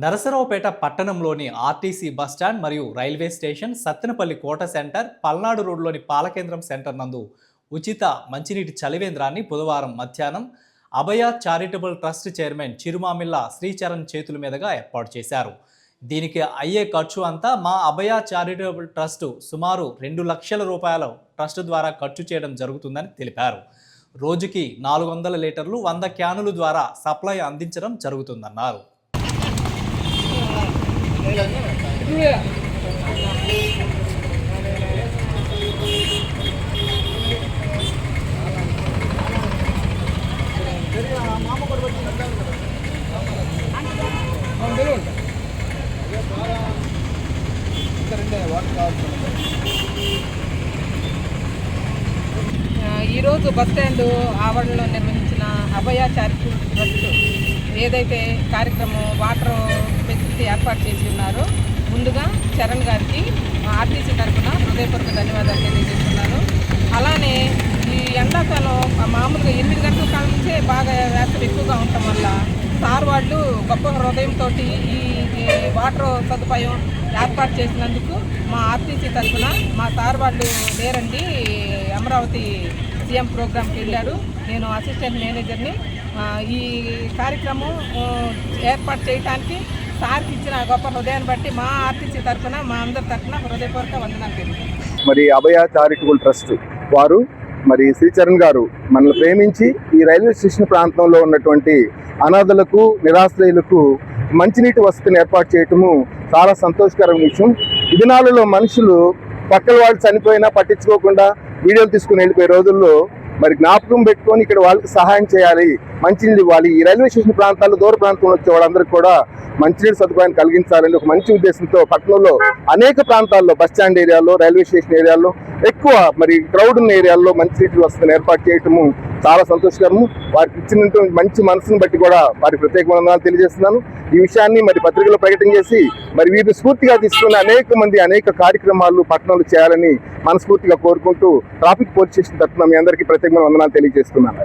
నరసరావుపేట పట్టణంలోని RTC bus stand మరియు railway station, Sattenapalli Kota centre, Palnadu రోడ్లోని పాలకేంద్రం సెంటర్ నందు ఉచిత మంచినీటి చలివేంద్రాన్ని బుధవారం మధ్యాహ్నం Abhaya charitable trust chairman Chirumamilla Sricharan చేతుల మీదుగా ఏర్పాటు చేశారు. దీనికి అయ్యే ఖర్చు అంతా మా అభయ చారిటబుల్ ట్రస్ట్ సుమారు 2 లక్షల రూపాయల ట్రస్ట్ ద్వారా ఖర్చు చేయడం జరుగుతుందని తెలిపారు. రోజుకి 400 లీటర్లు 100 క్యానుల ద్వారా సప్లై అందించడం జరుగుతుందన్నారు. ఈరోజు బస్టాండ్ ఆవరణలో నిర్వహించిన అభయ చారిటబుల్ ట్రస్ట్ ఏదైతే కార్యక్రమం వాటర్ ఫెసిలిటీ ఏర్పాటు చేసి ఉన్నారో ముందుగా చరణ్ గారికి ఆర్టీసీ తరఫున హృదయపూర్వక ధన్యవాదాలు తెలియజేస్తున్నాను. అలానే ఈ ఎండాకాలం మామూలుగా 8 గంటల కాలం నుంచే బాగా వేసవి ఎక్కువగా ఉండటం వల్ల సార్ వాళ్ళు గొప్ప హృదయంతో ఈ వాటర్ సదుపాయం ఏర్పాటు చేసినందుకు మా ఆర్టీసీ తరఫున మా సార్ వాళ్ళు లేరండి, అమరావతి సీఎం ప్రోగ్రాంకి వెళ్ళారు. నేను అసిస్టెంట్ మేనేజర్ని. ఈ కార్యక్రమం ఏర్పాటు చేయడానికి సార్కి ఇచ్చిన గొప్ప హృదయాన్ని బట్టి మా ఆర్టీసీ తరఫున మా అందరి తరఫున హృదయపూర్వక వందనాలు తెలియదు. మరి అభయ చారిటబుల్ ట్రస్ట్ వారు మరి శ్రీచరణ్ గారు మనల్ని ప్రేమించి ఈ రైల్వే స్టేషన్ ప్రాంతంలో ఉన్నటువంటి అనాథలకు, నిరాశ్రయులకు మంచినీటి వసతిని ఏర్పాటు చేయటము చాలా సంతోషకరమైన విషయం. ఈ దినాలలో మనుషులు పక్కల వాళ్ళు చనిపోయినా పట్టించుకోకుండా వీడియోలు తీసుకుని వెళ్ళిపోయే రోజుల్లో మరి జ్ఞాపకం పెట్టుకొని ఇక్కడ వాళ్ళకి సహాయం చేయాలి, మంచినీళ్ళు ఇవ్వాలి. ఈ రైల్వే స్టేషన్ ప్రాంతాల్లో దూర ప్రాంతంలో వచ్చే వాళ్ళందరికీ కూడా మంచినీటి సదుపాయాన్ని కలిగించాలని ఒక మంచి ఉద్దేశంతో పట్టణంలో అనేక ప్రాంతాల్లో బస్టాండ్ ఏరియాలో, రైల్వే స్టేషన్ ఏరియాలో ఎక్కువ మరి క్రౌడ్ ఉన్న ఏరియాల్లో మంచినీటి వసతిని ఏర్పాటు చేయటము చాలా సంతోషకరము. వారికి ఇచ్చినటువంటి మంచి మనసును బట్టి కూడా వారికి ప్రత్యేక వందనాలు తెలియజేస్తున్నాను. ఈ విషయాన్ని మరి పత్రికలో ప్రకటన చేసి మరి వీరు స్ఫూర్తిగా తీసుకున్న అనేక కార్యక్రమాలు పట్టణంలో చేయాలని మనస్ఫూర్తిగా కోరుకుంటూ ట్రాఫిక్ పోలీస్ స్టేషన్ తరఫున మీ అందరికీ ప్రత్యేకమైన వందనాలు తెలియజేస్తున్నాను.